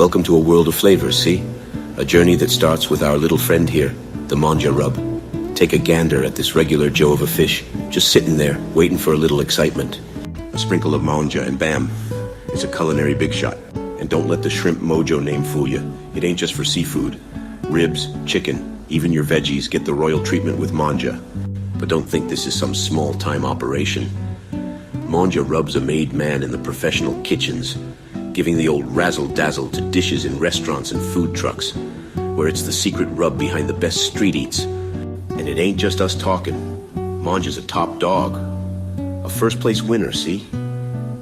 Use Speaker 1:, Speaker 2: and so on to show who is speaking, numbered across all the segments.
Speaker 1: Welcome to a world of flavors, see? A journey that starts with our little friend here, the Manja rub. Take a gander at this regular Joe of a fish, just sitting there, waiting for a little excitement. A sprinkle of Manja and bam, it's a culinary big shot. And don't let the Shrimp Mojo name fool you. It ain't just for seafood. Ribs, chicken, even your veggies get the royal treatment with Manja. But don't think this is some small-time operation. Manja rubs a made man in the professional kitchens, giving the old razzle-dazzle to dishes in restaurants and food trucks, where it's the secret rub behind the best street eats. And it ain't just us talking. Manja's a top dog. A first-place winner, see?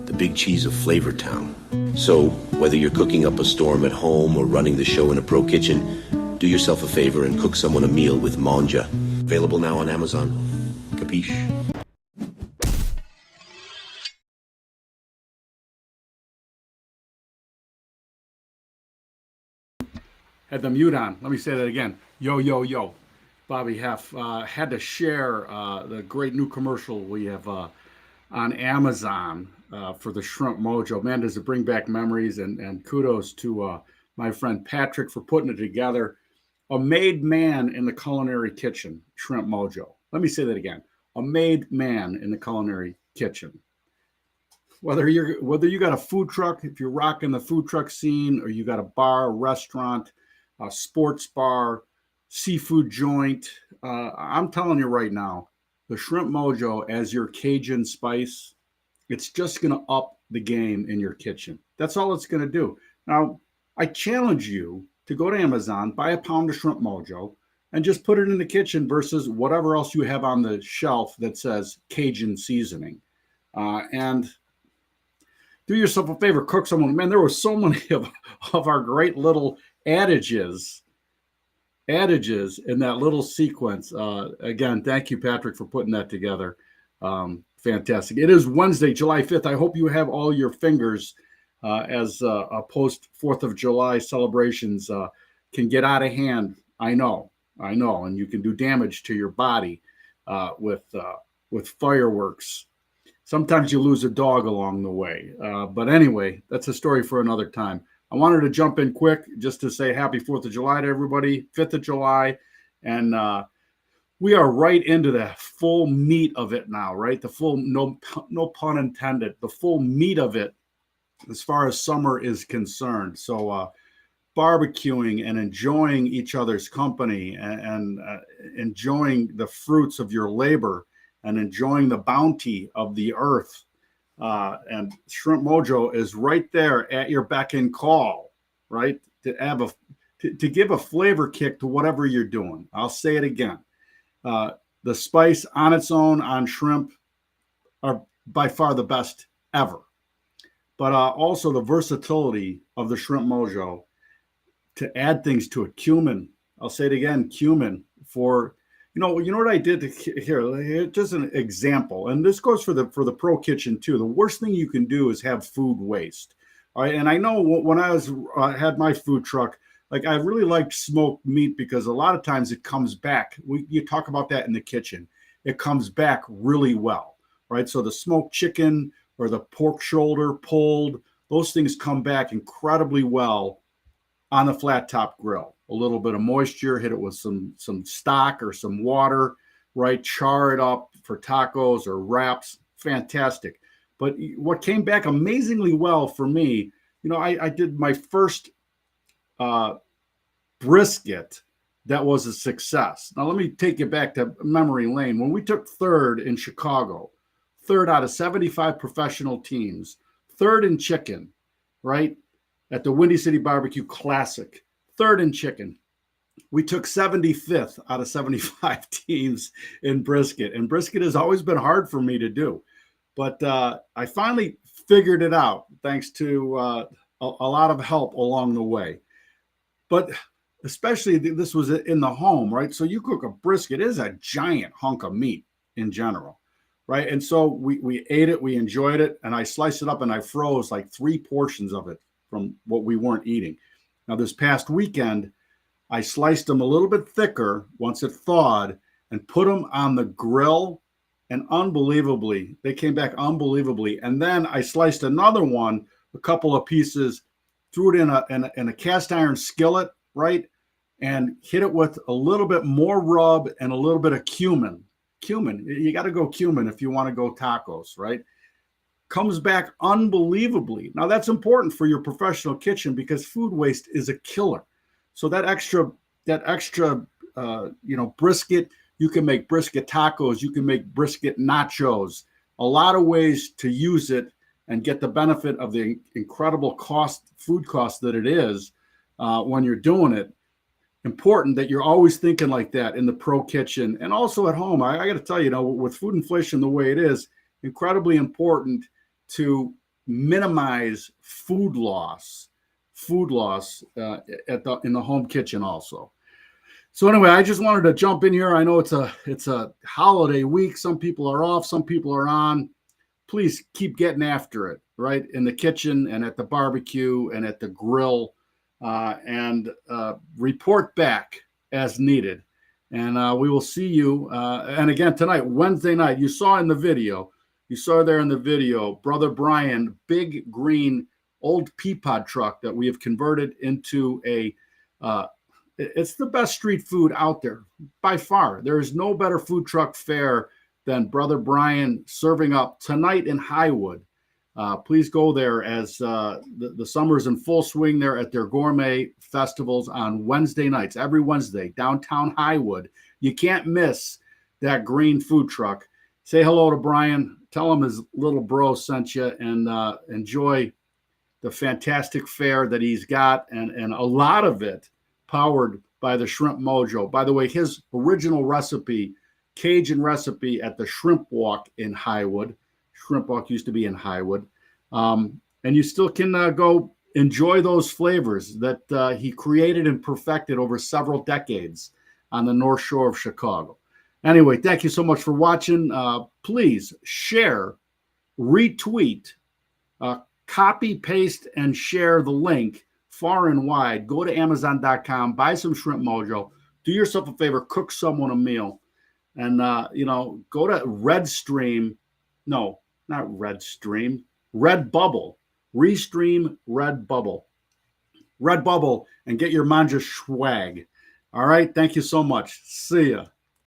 Speaker 1: The big cheese of Flavor Town. So, whether you're cooking up a storm at home or running the show in a pro kitchen, do yourself a favor and cook someone a meal with Manja. Available now on Amazon. Capiche?
Speaker 2: Had the mute on. Let me say that again. Yo, yo, yo. Bobby Heff had to share the great new commercial we have on Amazon for the Shrimp Mojo. Man, does it bring back memories, and kudos to my friend Patrick for putting it together. A made man in the culinary kitchen, Shrimp Mojo. Let me say that again. A made man in the culinary kitchen. Whether you got a food truck, if you're rocking the food truck scene, or you got a bar, restaurant, a sports bar, seafood joint, I'm telling you right now, the Shrimp Mojo as your Cajun spice, it's just going to up the game in your kitchen. That's all it's going to do. Now, I challenge you to go to Amazon, buy a pound of Shrimp Mojo, and just put it in the kitchen versus whatever else you have on the shelf that says Cajun seasoning. And do yourself a favor, cook someone. Man, there were so many of our great little adages in that little sequence. Again, thank you, Patrick, for putting that together. Fantastic. It is Wednesday, July 5th. I hope you have all your fingers as a post 4th of July celebrations can get out of hand. I know. And you can do damage to your body with fireworks. Sometimes you lose a dog along the way. But anyway, that's a story for another time. I wanted to jump in quick just to say happy 4th of July to everybody, 5th of July. And we are right into the full meat of it now, right? The full, no pun intended, the full meat of it as far as summer is concerned. So barbecuing and enjoying each other's company and enjoying the fruits of your labor and enjoying the bounty of the earth. And Shrimp Mojo is right there at your beck and call, right? To give a flavor kick to whatever you're doing. I'll say it again. The spice on its own on shrimp are by far the best ever. But also the versatility of the Shrimp Mojo to add things to it. Cumin. I'll say it again. Cumin for... You know what I did here? Just an example, and this goes for the pro kitchen too. The worst thing you can do is have food waste. All right, and I know when I had my food truck, like I really liked smoked meat because a lot of times it comes back. You talk about that in the kitchen. It comes back really well, right? So the smoked chicken or the pork shoulder pulled, those things come back incredibly well on a flat top grill. A little bit of moisture, hit it with some stock or some water, right? Char it up for tacos or wraps. Fantastic. But what came back amazingly well for me, I did my first brisket that was a success. Now, let me take you back to memory lane. When we took third in Chicago, third out of 75 professional teams, third in chicken, right? At the Windy City Barbecue Classic. Third in chicken. We took 75th out of 75 teams in brisket. And brisket has always been hard for me to do. But I finally figured it out thanks to a lot of help along the way. But especially this was in the home, right? So you cook a brisket, it is a giant hunk of meat in general, right? And so we ate it, we enjoyed it, and I sliced it up and I froze like 3 portions of it from what we weren't eating. Now, this past weekend, I sliced them a little bit thicker once it thawed and put them on the grill. And they came back unbelievably. And then I sliced another one, a couple of pieces threw it in a cast iron skillet, right? And hit it with a little bit more rub and a little bit of cumin. Cumin, you got to go cumin if you want to go tacos, right? Comes back unbelievably. Now that's important for your professional kitchen because food waste is a killer. So that extra brisket, you can make brisket tacos, you can make brisket nachos, a lot of ways to use it and get the benefit of the incredible food cost that it is when you're doing it. Important that you're always thinking like that in the pro kitchen and also at home. I got to tell you, with food inflation the way it is, incredibly important to minimize food loss in the home kitchen also. So anyway, I just wanted to jump in here. I know it's a holiday week. Some people are off, some people are on. Please keep getting after it, right? In the kitchen and at the barbecue and at the grill, and report back as needed. And we will see you. And again, tonight, Wednesday night, you saw there in the video, Brother Brian, big green old Peapod truck that we have converted into it's the best street food out there by far. There is no better food truck fare than Brother Brian serving up tonight in Highwood. Please go there as the summer's in full swing there at their gourmet festivals on Wednesday nights, every Wednesday, downtown Highwood. You can't miss that green food truck. Say hello to Brian. Tell him his little bro sent you, and enjoy the fantastic fare that he's got, and a lot of it powered by the Shrimp Mojo. By the way, his original recipe, Cajun recipe at the Shrimp Walk in Highwood. Shrimp Walk used to be in Highwood. And you still can go enjoy those flavors that he created and perfected over several decades on the North Shore of Chicago. Anyway, thank you so much for watching. Please share, retweet, copy, paste, and share the link far and wide. Go to Amazon.com, buy some Shrimp Mojo. Do yourself a favor, cook someone a meal. And, go to Redstream. No, not Redstream. Redbubble. Restream Redbubble. Redbubble, and get your manja swag. All right. Thank you so much. See ya.